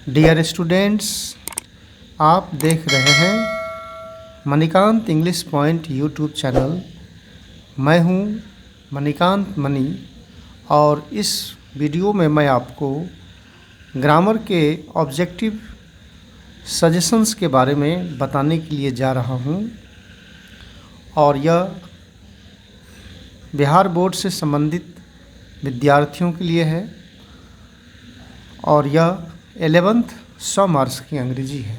Dear students, आप देख रहे हैं Manikant English point YouTube channel. मैं हूं मणिकांत मणि और इस वीडियो में मैं आपको ग्रामर के ऑब्जेक्टिव सजेशंस के बारे में बताने के लिए जा रहा हूं और यह बिहार बोर्ड से संबंधित विद्यार्थियों के लिए है और यह 11th 100 मार्क्स की अंग्रेजी है।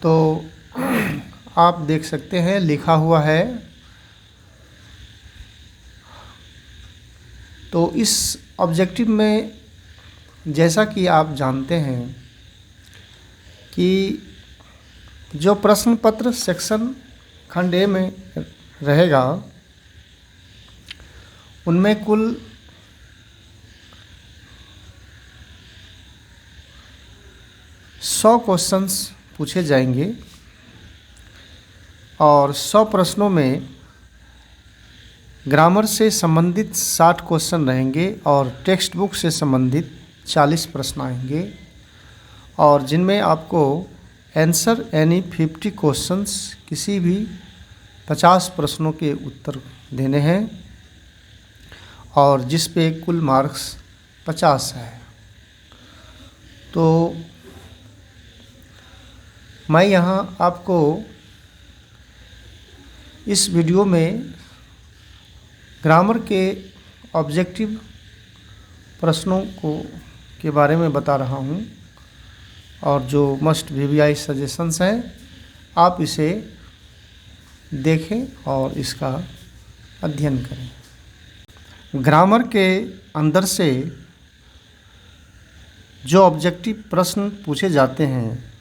तो आप देख सकते हैं लिखा हुआ है। तो इस ऑब्जेक्टिव में जैसा कि आप जानते हैं कि जो प्रश्न पत्र सेक्शन खंड ए में रहेगा उनमें कुल 100 क्वेश्चंस पूछे जाएंगे और 100 प्रश्नों में ग्रामर से संबंधित 60 क्वेश्चन रहेंगे और टेक्स्ट बुक से संबंधित 40 प्रश्न आएंगे और जिनमें आपको आंसर एनी 50 क्वेश्चंस किसी भी 50 प्रश्नों के उत्तर देने हैं और जिस पे कुल मार्क्स 50 है। तो मैं यहाँ आपको इस वीडियो में ग्रामर के ऑब्जेक्टिव प्रश्नों के बारे में बता रहा हूँ और जो मस्ट वीवीआई सजेशंस हैं आप इसे देखें और इसका अध्ययन करें। ग्रामर के अंदर से जो ऑब्जेक्टिव प्रश्न पूछे जाते हैं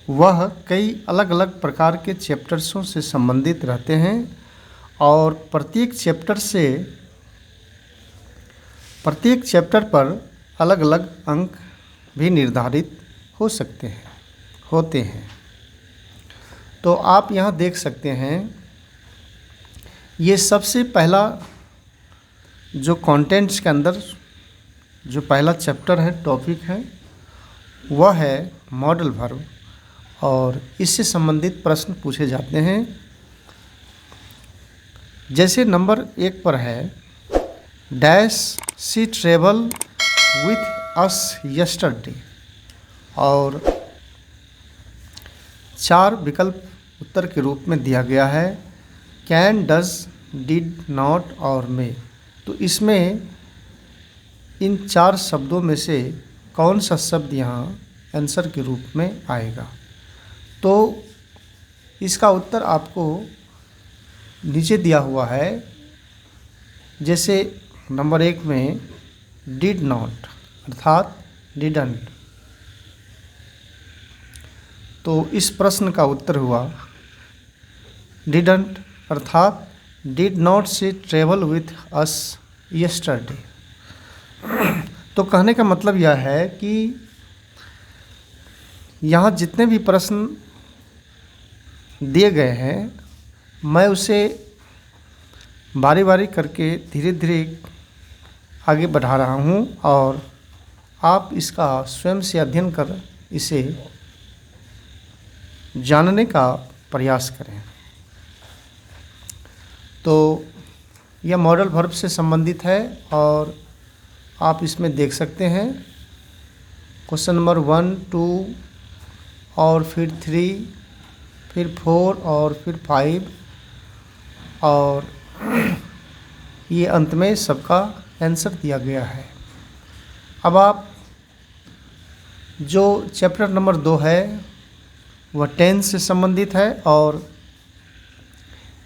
वह कई अलग अलग प्रकार के चैप्टर्सों से संबंधित रहते हैं और प्रत्येक चैप्टर पर अलग अलग अंक भी निर्धारित होते हैं। तो आप यहाँ देख सकते हैं ये सबसे पहला जो कंटेंट्स के अंदर जो पहला चैप्टर है, टॉपिक है, वह है मॉडल वर्ब और इससे संबंधित प्रश्न पूछे जाते हैं। जैसे नंबर 1 पर है dash she travel with us yesterday और 4 विकल्प उत्तर के रूप में दिया गया है कैन, डज, डिड, नॉट और मे। तो इसमें इन 4 शब्दों में से कौन सा शब्द यहाँ आंसर के रूप में आएगा। तो इसका उत्तर आपको नीचे दिया हुआ है। जैसे नंबर 1 में डिड नॉट अर्थात डिडंट, तो इस प्रश्न का उत्तर हुआ डिडंट अर्थात did not she travel with us yesterday. तो कहने का मतलब यह है कि यहाँ जितने भी प्रश्न दिए गए हैं मैं उसे बारी बारी करके धीरे धीरे आगे बढ़ा रहा हूँ और आप इसका स्वयं से अध्ययन कर इसे जानने का प्रयास करें। तो यह मॉडल वर्ब से संबंधित है और आप इसमें देख सकते हैं क्वेश्चन नंबर 1, 2 और फिर 3, फिर 4 और फिर 5 और ये अंत में सबका आंसर दिया गया है। अब आप जो चैप्टर नंबर 2 है वह टेंस से संबंधित है और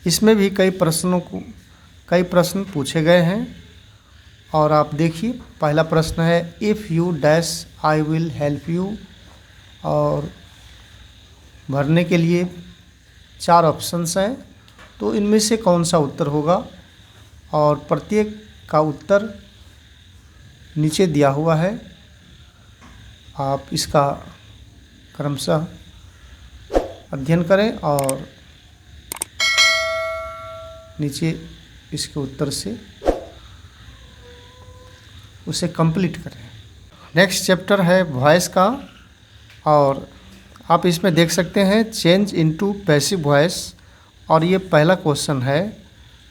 इसमें भी कई प्रश्न पूछे गए हैं और आप देखिए पहला प्रश्न है if you dash I will help you और भरने के लिए 4 ऑप्शंस हैं। तो इनमें से कौन सा उत्तर होगा और प्रत्येक का उत्तर नीचे दिया हुआ है। आप इसका क्रमशः अध्ययन करें और नीचे इसके उत्तर से उसे कंप्लीट करें। नेक्स्ट चैप्टर है वॉइस का, और आप इसमें देख सकते हैं चेंज इनटू पैसिव वॉइस, और ये पहला क्वेश्चन है।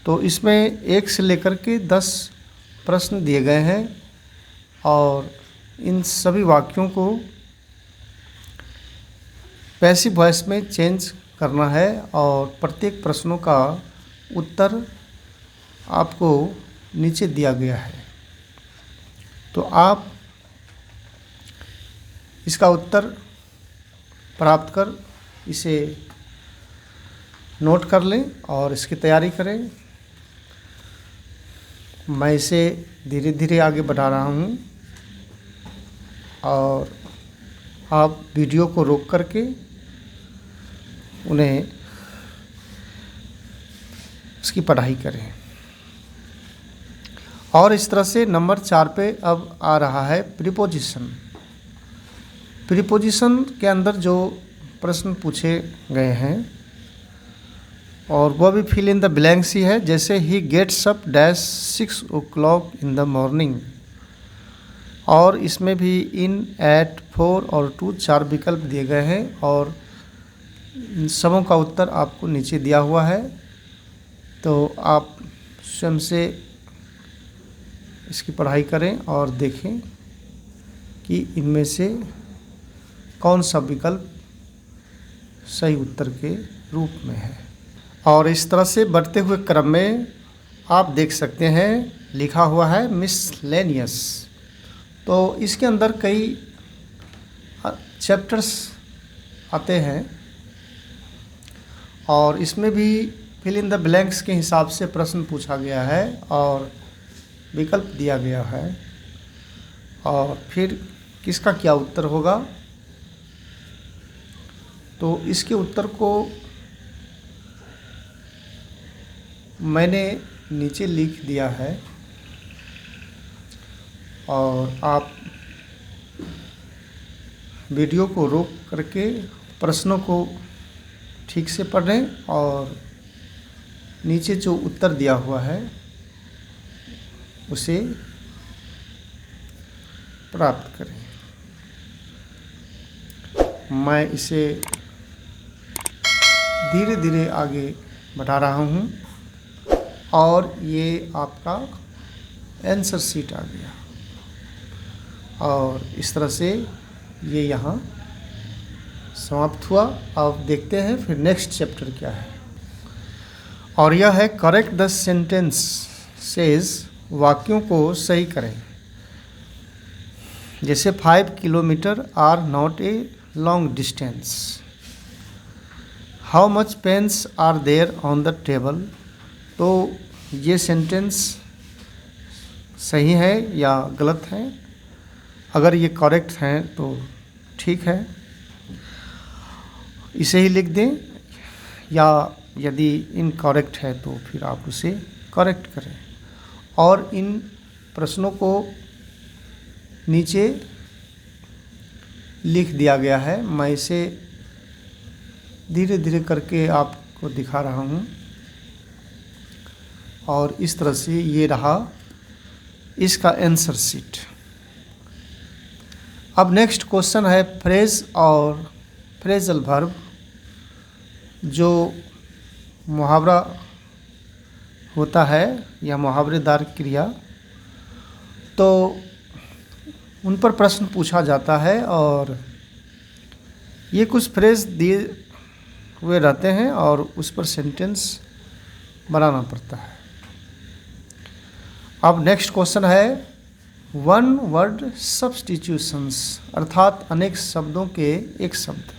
तो इसमें 1 से लेकर के 10 प्रश्न दिए गए हैं, और इन सभी वाक्यों को पैसिव वॉइस में चेंज करना है, और प्रत्येक प्रश्नों का उत्तर आपको नीचे दिया गया है। तो आप इसका उत्तर प्राप्त कर इसे नोट कर लें और इसकी तैयारी करें। मैं इसे धीरे धीरे आगे बढ़ा रहा हूँ, और आप वीडियो को रोक करके उन्हें उसकी पढ़ाई करें। और इस तरह से नंबर 4 पे अब आ रहा है प्रीपोजिशन। प्रीपोजिशन के अंदर जो प्रश्न पूछे गए हैं, और वह भी फिल इन द ब्लैंक्स ही है। जैसे he gets up dash 6 o'clock in the morning, और इसमें भी इन, एट, फॉर और टू 4 विकल्प दिए गए हैं, और इन सबों का उत्तर आपको नीचे दिया हुआ है। तो आप स्वयं से इसकी पढ़ाई करें और देखें कि इनमें से कौन सा विकल्प सही उत्तर के रूप में है। और इस तरह से बढ़ते हुए क्रम में आप देख सकते हैं लिखा हुआ है मिसलेनियस। तो इसके अंदर कई चैप्टर्स आते हैं, और इसमें भी फिल इन द ब्लैंक्स के हिसाब से प्रश्न पूछा गया है और विकल्प दिया गया है, और फिर किसका क्या उत्तर होगा। तो इसके उत्तर को मैंने नीचे लिख दिया है, और आप वीडियो को रोक करके प्रश्नों को ठीक से पढ़ें, और नीचे जो उत्तर दिया हुआ है उसे प्राप्त करें। मैं इसे धीरे धीरे आगे बढ़ा रहा हूँ, और ये आपका आंसर शीट आ गया, और इस तरह से ये यहाँ समाप्त हुआ। अब देखते हैं फिर नेक्स्ट चैप्टर क्या है, और यह है करेक्ट द सेंटेंस सेज। वाक्यों को सही करें। जैसे 5 kilometres are not a long distance. How much pens are there on the table. तो ये सेंटेंस सही है या गलत है। अगर ये करेक्ट हैं तो ठीक है, इसे ही लिख दें, या यदि इनकरेक्ट है तो फिर आप उसे करेक्ट करें। और इन प्रश्नों को नीचे लिख दिया गया है। मैं इसे धीरे धीरे करके आपको दिखा रहा हूँ, और इस तरह से ये रहा इसका आंसर शीट। अब नेक्स्ट क्वेश्चन है फ्रेज और फ्रेजल वर्ब, जो मुहावरा होता है या मुहावरेदार क्रिया। तो उन पर प्रश्न पूछा जाता है, और ये कुछ फ्रेज दिए हुए रहते हैं और उस पर सेंटेंस बनाना पड़ता है। अब नेक्स्ट क्वेश्चन है वन वर्ड सब्स्टिट्यूशंस, अर्थात अनेक शब्दों के एक शब्द।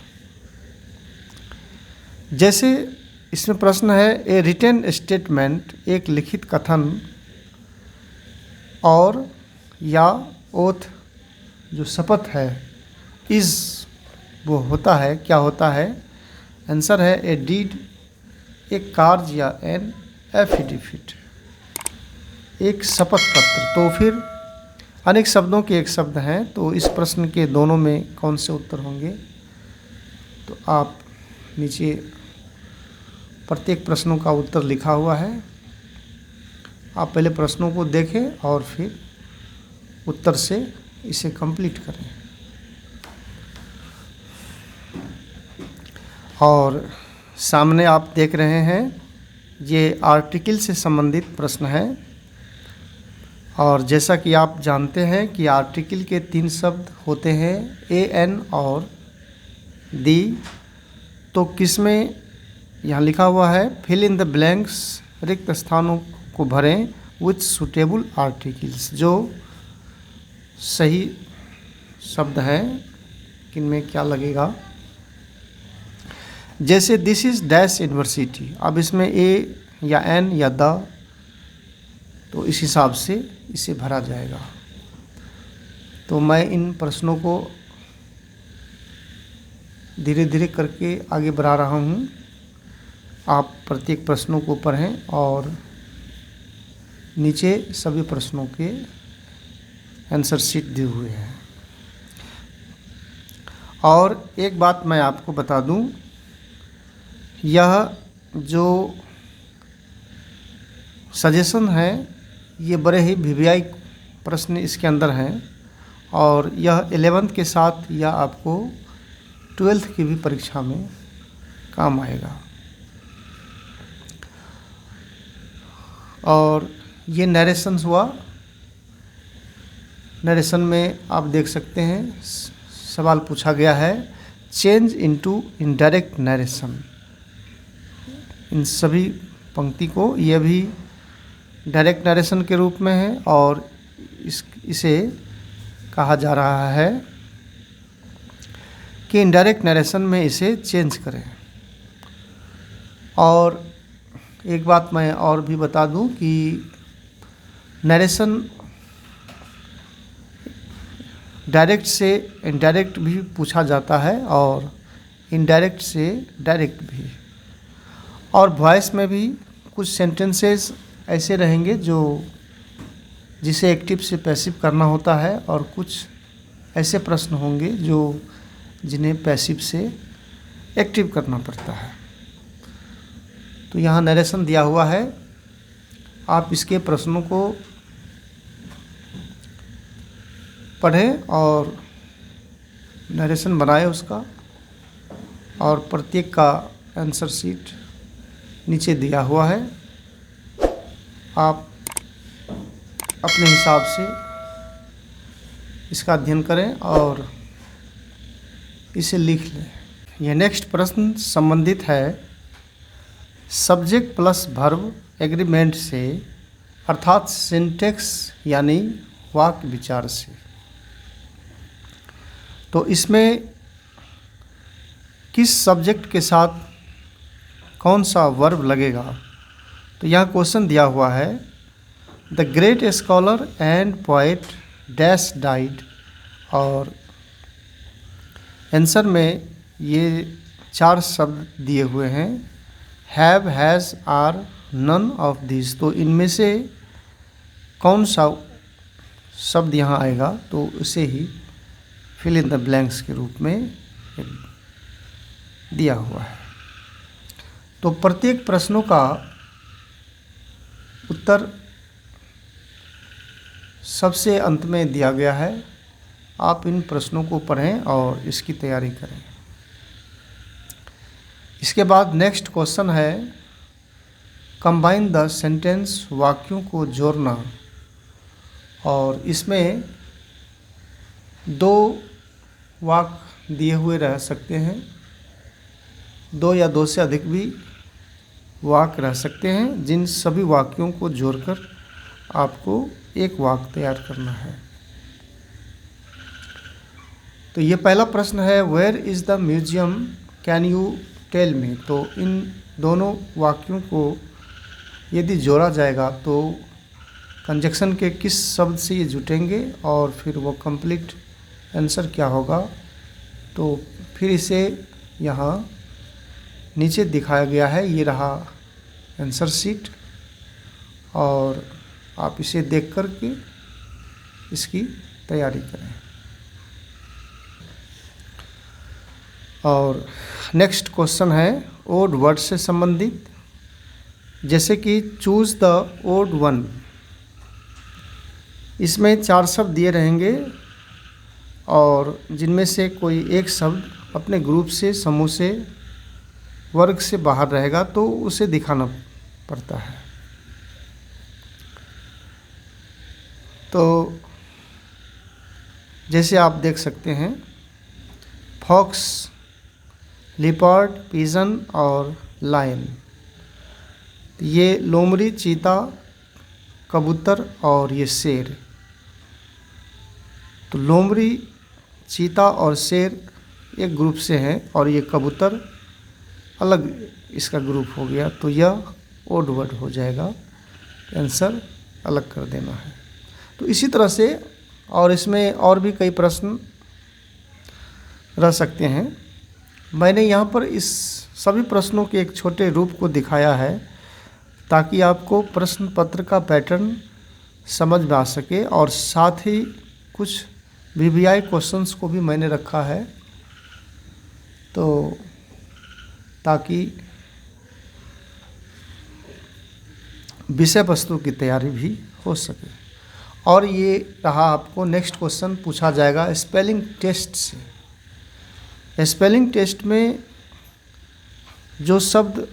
जैसे इसमें प्रश्न है ए रिटन स्टेटमेंट, एक लिखित कथन, और या ओथ जो शपथ है, इज वो होता है, क्या होता है। आंसर है ए डीड, एक कार्य या एन एफिडेविट, एक शपथ पत्र। तो फिर अनेक शब्दों के एक शब्द हैं, तो इस प्रश्न के दोनों में कौन से उत्तर होंगे। तो आप नीचे प्रत्येक प्रश्नों का उत्तर लिखा हुआ है। आप पहले प्रश्नों को देखें और फिर उत्तर से इसे कंप्लीट करें। और सामने आप देख रहे हैं ये आर्टिकल से संबंधित प्रश्न है। और जैसा कि आप जानते हैं कि आर्टिकल के 3 शब्द होते हैं, ए, एन और दी। तो किसमें यहाँ लिखा हुआ है फिल इन द ब्लैंक्स, रिक्त स्थानों को भरें विथ सुटेबल आर्टिकल्स, जो सही शब्द है किनमें क्या लगेगा। जैसे दिस इज़ डैश यूनिवर्सिटी, अब इसमें ए या एन या द, तो इस हिसाब से इसे भरा जाएगा। तो मैं इन प्रश्नों को धीरे धीरे करके आगे बढ़ा रहा हूँ। आप प्रत्येक प्रश्नों को पढ़ें और नीचे सभी प्रश्नों के आंसर शीट दिए हुए हैं। और एक बात मैं आपको बता दूं, यह जो सजेशन है ये बड़े ही वीवीआई प्रश्न इसके अंदर हैं। और यह 11th के साथ यह आपको 12th की भी परीक्षा में काम आएगा। और ये नरेशंस हुआ। नरेशन में आप देख सकते हैं सवाल पूछा गया है चेंज इनटू इनडायरेक्ट नरेशन। इन सभी पंक्ति को यह भी डायरेक्ट नरेशन के रूप में है और इसे कहा जा रहा है कि इनडायरेक्ट नरेशन में इसे चेंज करें। और एक बात मैं और भी बता दूं कि नरेशन डायरेक्ट से इनडायरेक्ट भी पूछा जाता है और इनडायरेक्ट से डायरेक्ट भी। और वॉइस में भी कुछ सेंटेंसेस ऐसे रहेंगे जिसे एक्टिव से पैसिव करना होता है और कुछ ऐसे प्रश्न होंगे जिन्हें पैसिव से एक्टिव करना पड़ता है। तो यहाँ नरेशन दिया हुआ है, आप इसके प्रश्नों को पढ़ें और नरेशन बनाएं उसका। और प्रत्येक का आंसर शीट नीचे दिया हुआ है, आप अपने हिसाब से इसका अध्ययन करें और इसे लिख लें। यह नेक्स्ट प्रश्न संबंधित है सब्जेक्ट प्लस वर्ब एग्रीमेंट से, अर्थात सिंटेक्स यानी वाक्य विचार से। तो इसमें किस सब्जेक्ट के साथ कौन सा वर्ब लगेगा। तो यहाँ क्वेश्चन दिया हुआ है the great scholar and poet dash died. और आंसर में ये 4 शब्द दिए हुए हैं, have, has, are, none of this. तो इनमें से कौन सा शब्द यहाँ आएगा, तो उसे ही फिल इन द ब्लैंक्स के रूप में दिया हुआ है। तो प्रत्येक प्रश्नों का उत्तर सबसे अंत में दिया गया है। आप इन प्रश्नों को पढ़ें और इसकी तैयारी करें। इसके बाद नेक्स्ट क्वेश्चन है कंबाइन द सेंटेंस, वाक्यों को जोड़ना। और इसमें 2 वाक्य दिए हुए रह सकते हैं, 2 या 2 से अधिक भी वाक्य रह सकते हैं, जिन सभी वाक्यों को जोड़कर आपको एक वाक्य तैयार करना है। तो ये पहला प्रश्न है where is the museum, can you tell me. तो इन दोनों वाक्यों को यदि जोड़ा जाएगा तो कंजक्शन के किस शब्द से ये जुटेंगे और फिर वो कंप्लीट आंसर क्या होगा। तो फिर इसे यहाँ नीचे दिखाया गया है, ये रहा आंसर शीट। और आप इसे देख कर के इसकी तैयारी करें। और नेक्स्ट क्वेश्चन है ओड वर्ड से संबंधित, जैसे कि चूज़ द ओड वन। इसमें 4 शब्द दिए रहेंगे और जिनमें से कोई एक शब्द अपने ग्रुप से, समूह से, वर्ग से बाहर रहेगा तो उसे दिखाना पड़ता है। तो जैसे आप देख सकते हैं, फॉक्स, लिपर्ड, पिजन और लायन, ये लोमड़ी, चीता, कबूतर और ये शेर। तो लोमड़ी, चीता और शेर एक ग्रुप से हैं और ये कबूतर अलग इसका ग्रुप हो गया, तो यह ओड वर्ड हो जाएगा। आंसर अलग कर देना है। तो इसी तरह से और इसमें और भी कई प्रश्न रह सकते हैं। मैंने यहाँ पर इस सभी प्रश्नों के एक छोटे रूप को दिखाया है ताकि आपको प्रश्न पत्र का पैटर्न समझ में आ सके, और साथ ही कुछ वीवीआई क्वेश्चंस को भी मैंने रखा है तो ताकि विषय वस्तु की तैयारी भी हो सके। और ये रहा आपको नेक्स्ट क्वेश्चन पूछा जाएगा स्पेलिंग टेस्ट से। स्पेलिंग टेस्ट में जो शब्द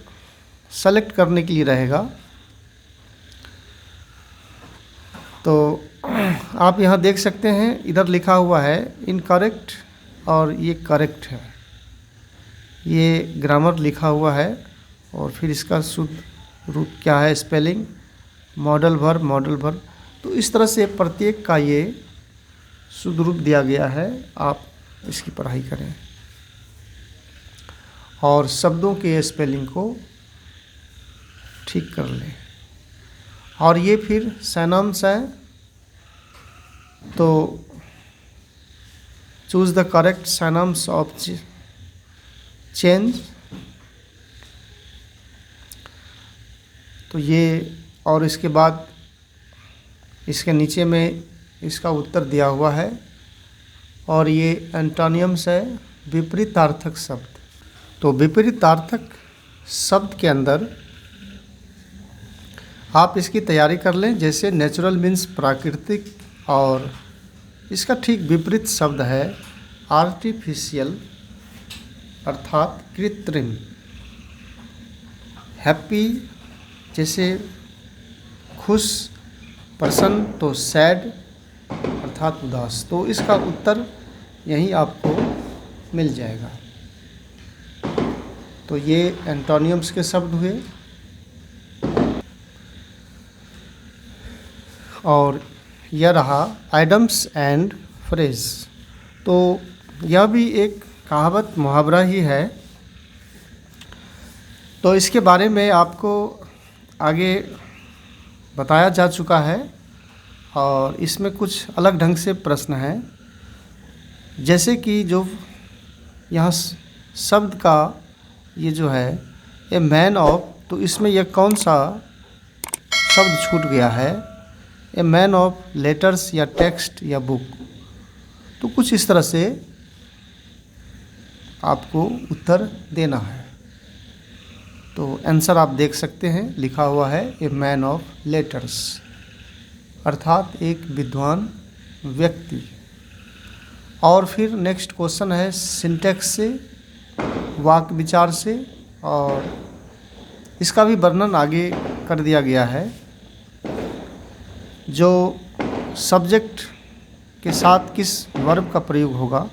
सेलेक्ट करने के लिए रहेगा, तो आप यहाँ देख सकते हैं इधर लिखा हुआ है इनकरेक्ट और ये करेक्ट है। ये ग्रामर लिखा हुआ है और फिर इसका शुद्ध रूप क्या है, स्पेलिंग, मॉडल वर्ब। तो इस तरह से प्रत्येक का ये शुद्ध रूप दिया गया है। आप इसकी पढ़ाई करें और शब्दों के स्पेलिंग को ठीक कर लें। और ये फिर सिनोनिम्स है, तो choose the correct synonyms of change. तो ये, और इसके बाद इसके नीचे में इसका उत्तर दिया हुआ है। और ये एंटोनियम्स है, विपरीतार्थक शब्द। तो विपरीतार्थक शब्द के अंदर आप इसकी तैयारी कर लें। जैसे नेचुरल मीन्स प्राकृतिक, और इसका ठीक विपरीत शब्द है आर्टिफिशियल अर्थात कृत्रिम। हैप्पी जैसे खुश, प्रसन्न तो सैड अर्थात उदास। तो इसका उत्तर यहीं आपको मिल जाएगा। तो ये एंटोनियम्स के शब्द हुए। और यह रहा आइडम्स एंड फ्रेज। तो यह भी एक कहावत, मुहावरा ही है। तो इसके बारे में आपको आगे बताया जा चुका है और इसमें कुछ अलग ढंग से प्रश्न हैं। जैसे कि जो यहाँ शब्द का ये जो है ए मैन ऑफ, तो इसमें यह कौन सा शब्द छूट गया है? ए मैन ऑफ लेटर्स या टेक्स्ट या बुक। तो कुछ इस तरह से आपको उत्तर देना है। तो आंसर आप देख सकते हैं, लिखा हुआ है ए मैन ऑफ लेटर्स, अर्थात एक विद्वान व्यक्ति। और फिर नेक्स्ट क्वेश्चन है सिंटैक्स से, वाक्य विचार से, और इसका भी वर्णन आगे कर दिया गया है। जो सब्जेक्ट के साथ किस वर्ब का प्रयोग होगा।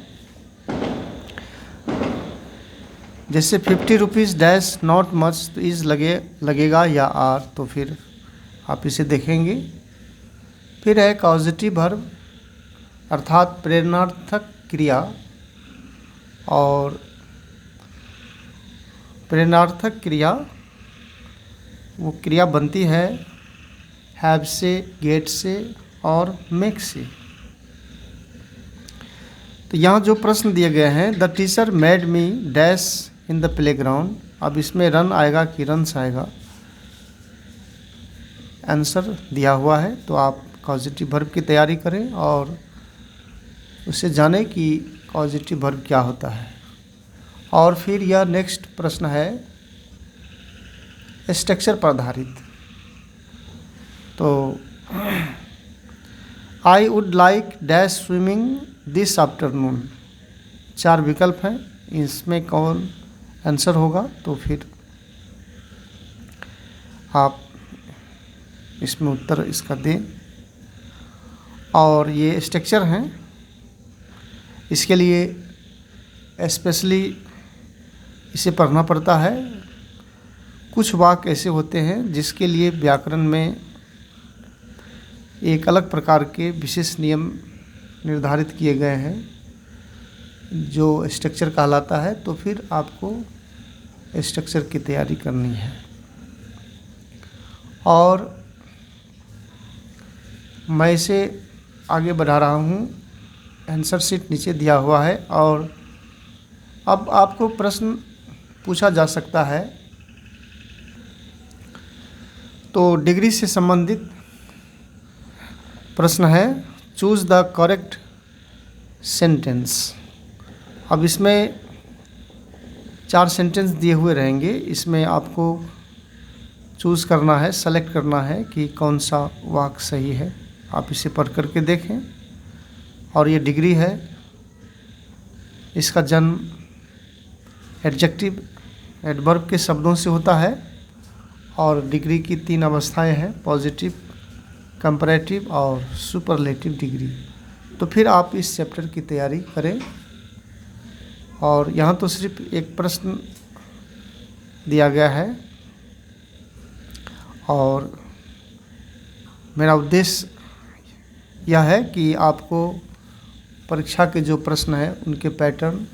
जैसे 50 रुपीज़ डैश नॉट मच, तो इज़ लगेगा या आर, तो फिर आप इसे देखेंगे। फिर है कॉजेटिव वर्ब अर्थात प्रेरणार्थक क्रिया, और प्रेरणार्थक क्रिया वो क्रिया बनती है हैव से, गेट से और मेक से। तो यहाँ जो प्रश्न दिए गए हैं, the teacher made me dash in the playground. अब इसमें रन आएगा कि रन्स आएगा, आंसर दिया हुआ है। तो आप कॉजेटिव वर्ब की तैयारी करें और उसे जानें कि कॉजेटिव वर्ब क्या होता है। और फिर यह नेक्स्ट प्रश्न है स्ट्रक्चर पर आधारित। तो I would like dash swimming this afternoon. 4 विकल्प हैं, इसमें कौन आंसर होगा? तो फिर आप इसमें उत्तर इसका दें। और ये स्ट्रक्चर हैं, इसके लिए स्पेशली इसे पढ़ना पड़ता है। कुछ वाक्य ऐसे होते हैं जिसके लिए व्याकरण में एक अलग प्रकार के विशेष नियम निर्धारित किए गए हैं, जो स्ट्रक्चर कहलाता है। तो फिर आपको स्ट्रक्चर की तैयारी करनी है। और मैं इसे आगे बढ़ा रहा हूँ, आंसर शीट नीचे दिया हुआ है। और अब आपको प्रश्न पूछा जा सकता है, तो डिग्री से संबंधित प्रश्न है, चूज़ द करेक्ट सेंटेंस। अब इसमें 4 सेंटेंस दिए हुए रहेंगे, इसमें आपको चूज़ करना है, सेलेक्ट करना है कि कौन सा वाक्य सही है। आप इसे पढ़ करके देखें। और ये डिग्री है, इसका जन्म एडजेक्टिव एडवर्ब के शब्दों से होता है। और डिग्री की 3 अवस्थाएं हैं, पॉजिटिव, कंपैरेटिव और सुपरलेटिव डिग्री। तो फिर आप इस चैप्टर की तैयारी करें। और यहाँ तो सिर्फ एक प्रश्न दिया गया है, और मेरा उद्देश्य यह है कि आपको परीक्षा के जो प्रश्न हैं उनके पैटर्न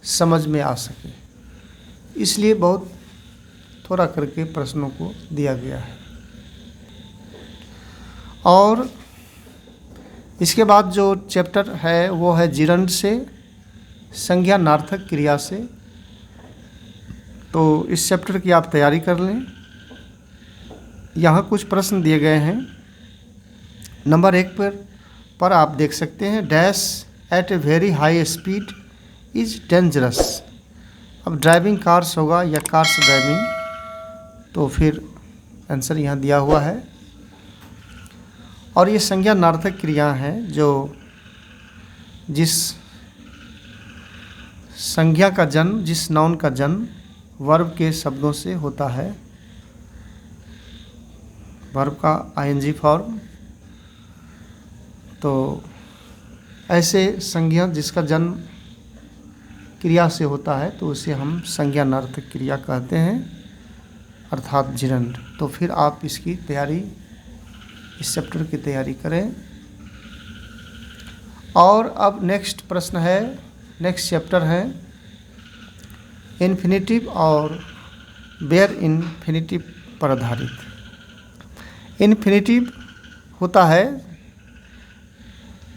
समझ में आ सके, इसलिए बहुत थोड़ा करके प्रश्नों को दिया गया है। और इसके बाद जो चैप्टर है वो है जिरंड से, संज्ञानार्थक क्रिया से। तो इस चैप्टर की आप तैयारी कर लें। यहाँ कुछ प्रश्न दिए गए हैं। नंबर 1 पर आप देख सकते हैं, dash at a very high speed is dangerous. अब ड्राइविंग कार्स होगा या कार्स ड्राइविंग, तो फिर आंसर यहाँ दिया हुआ है। और ये संज्ञानार्थक क्रिया हैं, जो जिस संज्ञा का जन्म, जिस नाउन का जन्म वर्ब के शब्दों से होता है, वर्ब का आईएनजी फॉर्म। तो ऐसे संज्ञा जिसका जन्म क्रिया से होता है, तो उसे हम संज्ञानार्थक क्रिया कहते हैं, अर्थात जिरंड। तो फिर आप इसकी तैयारी, इस चैप्टर की तैयारी करें। और अब नेक्स्ट प्रश्न है, नेक्स्ट चैप्टर है इन्फिनिटिव और बेयर इन्फिनिटिव पर आधारित। इन्फिनिटिव होता है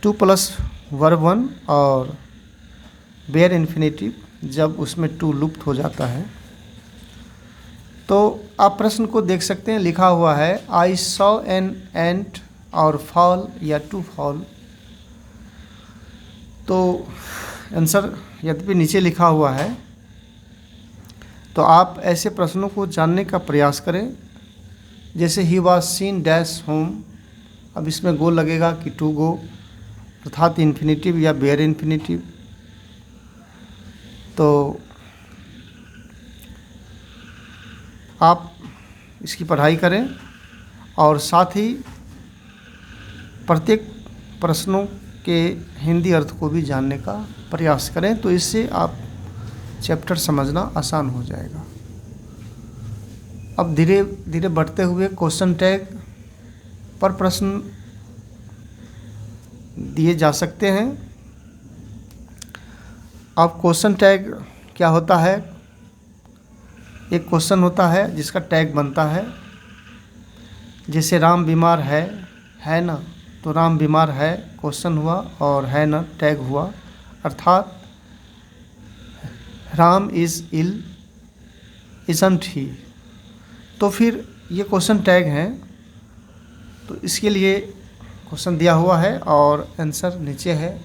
2 + वर्ब 1, और बेयर इन्फिनिटिव जब उसमें 2 लुप्त हो जाता है। तो आप प्रश्न को देख सकते हैं, लिखा हुआ है आई सॉ एन एंट और फॉल या टू फॉल। तो आंसर यद्यपि नीचे लिखा हुआ है, तो आप ऐसे प्रश्नों को जानने का प्रयास करें। जैसे he was scene dash home, अब इसमें गो लगेगा कि टू गो, अर्थात इन्फिनिटिव या बेयर इन्फिनिटिव। तो आप इसकी पढ़ाई करें और साथ ही प्रत्येक प्रश्नों के हिंदी अर्थ को भी जानने का प्रयास करें, तो इससे आप चैप्टर समझना आसान हो जाएगा। अब धीरे धीरे बढ़ते हुए क्वेश्चन टैग पर प्रश्न दिए जा सकते हैं। अब क्वेश्चन टैग क्या होता है? एक क्वेश्चन होता है जिसका टैग बनता है। जैसे राम बीमार है ना, तो राम बीमार है क्वेश्चन हुआ, और है ना टैग हुआ, अर्थात Ram is ill isn't he. तो फिर ये क्वेश्चन टैग हैं, तो इसके लिए क्वेश्चन दिया हुआ है और आंसर नीचे है।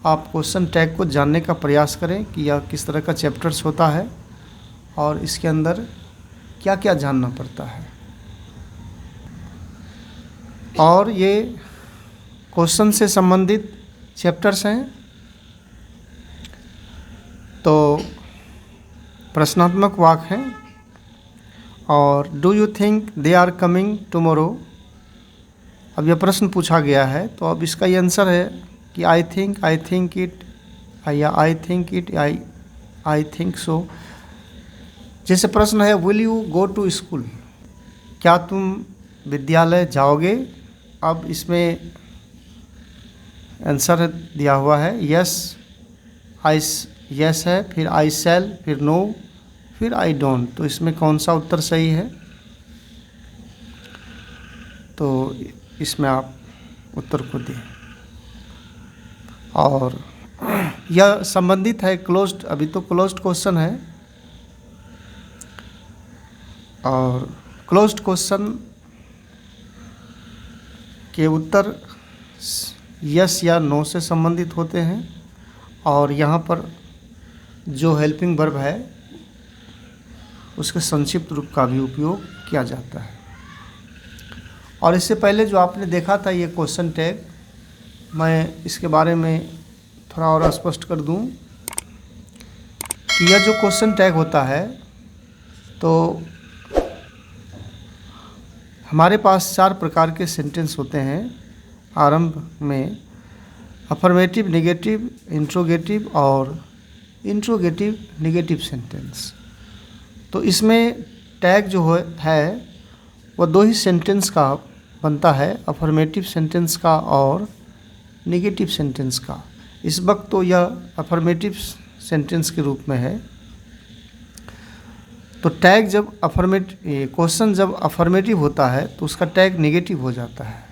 आप क्वेश्चन टैग को जानने का प्रयास करें कि यह किस तरह का चैप्टर्स होता है और इसके अंदर क्या क्या जानना पड़ता है। और ये क्वेश्चन से संबंधित चैप्टर्स हैं। तो प्रश्नात्मक वाक्य हैं और do you think they are coming tomorrow. अब यह प्रश्न पूछा गया है, तो अब इसका ये आंसर है कि आई थिंक इट, या I think it, I think so. जैसे प्रश्न है will you go to school, क्या तुम विद्यालय जाओगे। अब इसमें आंसर दिया हुआ है यस, यस है, फिर आई शैल, फिर नो, फिर आई डोंट। तो इसमें कौन सा उत्तर सही है, तो इसमें आप उत्तर को दें। और यह संबंधित है क्लोज्ड, अभी तो क्लोज्ड क्वेश्चन है, और क्लोज्ड क्वेश्चन के उत्तर यस या नो से संबंधित होते हैं। और यहाँ पर जो हेल्पिंग वर्ब है उसके संक्षिप्त रूप का भी उपयोग किया जाता है। और इससे पहले जो आपने देखा था ये क्वेश्चन टैग, मैं इसके बारे में थोड़ा और स्पष्ट कर दूं कि यह जो क्वेश्चन टैग होता है, तो हमारे पास 4 प्रकार के सेंटेंस होते हैं आरंभ में, अफर्मेटिव, नेगेटिव, इंट्रोगेटिव और इंट्रोगेटिव नेगेटिव सेंटेंस। तो इसमें टैग जो है वह 2 ही सेंटेंस का बनता है, अफर्मेटिव सेंटेंस का और नेगेटिव सेंटेंस का। इस वक्त तो यह अफर्मेटिव सेंटेंस के रूप में है। तो टैग जब क्वेश्चन जब अफर्मेटिव होता है तो उसका टैग नेगेटिव हो जाता है,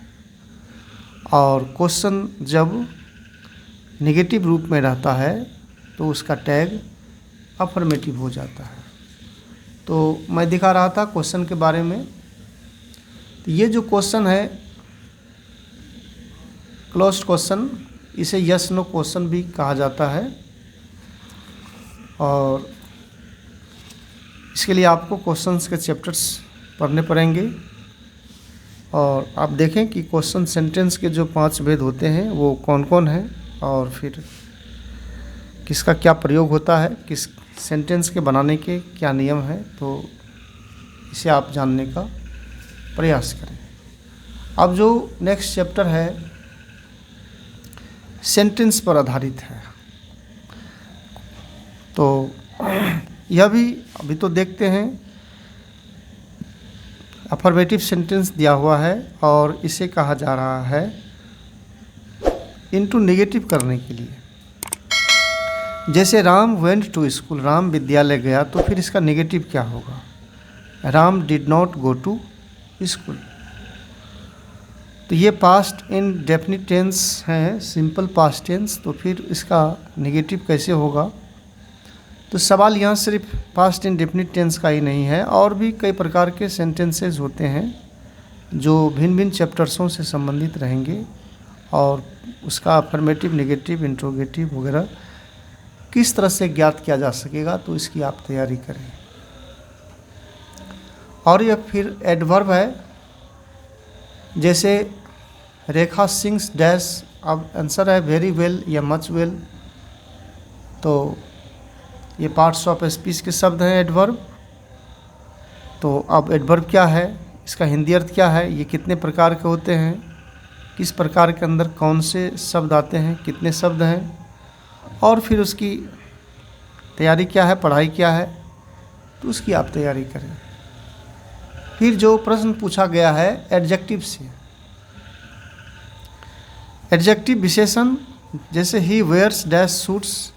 और क्वेश्चन जब नेगेटिव रूप में रहता है तो उसका टैग अफर्मेटिव हो जाता है। तो मैं दिखा रहा था क्वेश्चन के बारे में। तो ये जो क्वेश्चन है क्लोज्ड क्वेश्चन, इसे यस नो क्वेश्चन भी कहा जाता है। और इसके लिए आपको क्वेश्चंस के चैप्टर्स पढ़ने पड़ेंगे, और आप देखें कि क्वेश्चन सेंटेंस के जो 5 भेद होते हैं वो कौन कौन हैं, और फिर किसका क्या प्रयोग होता है, किस सेंटेंस के बनाने के क्या नियम हैं। तो इसे आप जानने का प्रयास करें। अब जो नेक्स्ट चैप्टर है सेंटेंस पर आधारित है, तो यह भी अभी तो देखते हैं। अफर्मेटिव सेंटेंस दिया हुआ है और इसे कहा जा रहा है इनटू नेगेटिव करने के लिए। जैसे Ram went to school, Ram विद्यालय गया, तो फिर इसका नेगेटिव क्या होगा, Ram did not go to school. तो ये पास्ट इंडेफिनिट टेंस है, सिंपल पास्ट टेंस, तो फिर इसका नेगेटिव कैसे होगा। तो सवाल यहाँ सिर्फ पास्ट इंडेफिनिट टेंस का ही नहीं है, और भी कई प्रकार के सेंटेंसेस होते हैं जो भिन्न भिन्न चैप्टर्सों से संबंधित रहेंगे, और उसका अफर्मेटिव, नेगेटिव, इंट्रोगेटिव वगैरह किस तरह से ज्ञात किया जा सकेगा, तो इसकी आप तैयारी करें। और यह फिर एडवर्ब है, जैसे रेखा सिंग्स डैश, अब आंसर है वेरी वेल या मच वेल। तो ये पार्ट्स ऑफ स्पीच के शब्द हैं एडवर्ब। तो अब एडवर्ब क्या है, इसका हिंदी अर्थ क्या है, ये कितने प्रकार के होते हैं, किस प्रकार के अंदर कौन से शब्द आते हैं, कितने शब्द हैं, और फिर उसकी तैयारी क्या है, पढ़ाई क्या है, तो उसकी आप तैयारी करें। फिर जो प्रश्न पूछा गया है एडजेक्टिव से, एडजेक्टिव विशेषण, जैसे he wears dash suits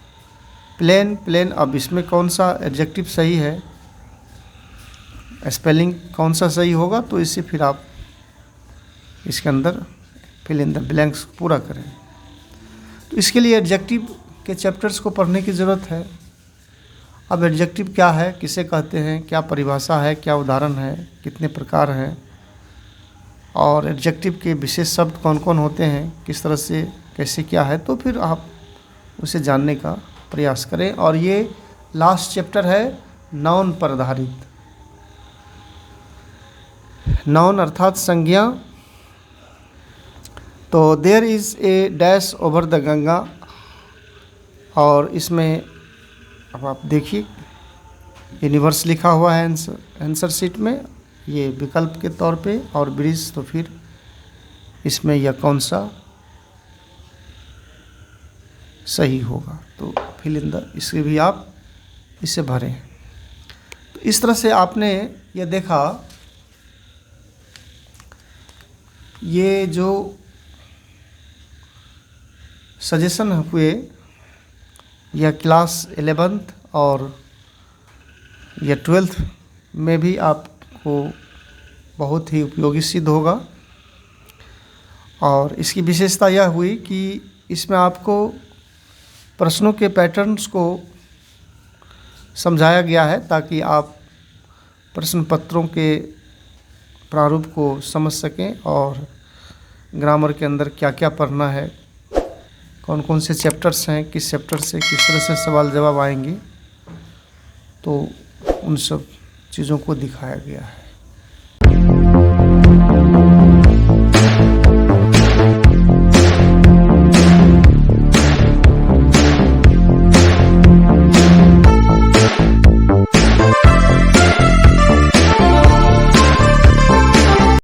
plain plain. अब इसमें कौन सा एडजेक्टिव सही है, स्पेलिंग कौन सा सही होगा, तो इससे फिर आप इसके अंदर फिल इन द ब्लैंक्स पूरा करें। तो इसके लिए एडजेक्टिव के चैप्टर्स को पढ़ने की ज़रूरत है। अब एडजेक्टिव क्या है, किसे कहते हैं, क्या परिभाषा है, क्या उदाहरण है, कितने प्रकार हैं, और एडजेक्टिव के विशेष शब्द कौन कौन होते हैं, किस तरह से कैसे क्या है, तो फिर आप उसे जानने का प्रयास करें। और ये लास्ट चैप्टर है नाउन पर आधारित। नाउन अर्थात संज्ञा। तो तो there is a dash over the Ganga, और इसमें अब आप देखिए यूनिवर्स लिखा हुआ है आंसर शीट में, ये विकल्प के तौर पे, और ब्रिज तो फिर इसमें यह कौन सा सही होगा। तो फिल इन द, इसे भी आप इसे भरें। तो इस तरह से आपने ये देखा, ये जो सजेशन हुए यह क्लास 11th और यह 12th में भी आपको बहुत ही उपयोगी सिद्ध होगा। और इसकी विशेषता यह हुई कि इसमें आपको प्रश्नों के पैटर्न्स को समझाया गया है ताकि आप प्रश्न पत्रों के प्रारूप को समझ सकें और ग्रामर के अंदर क्या क्या पढ़ना है, कौन कौन से चैप्टर्स हैं, किस चैप्टर से किस तरह से सवाल जवाब आएंगे, तो उन सब चीज़ों को दिखाया गया है।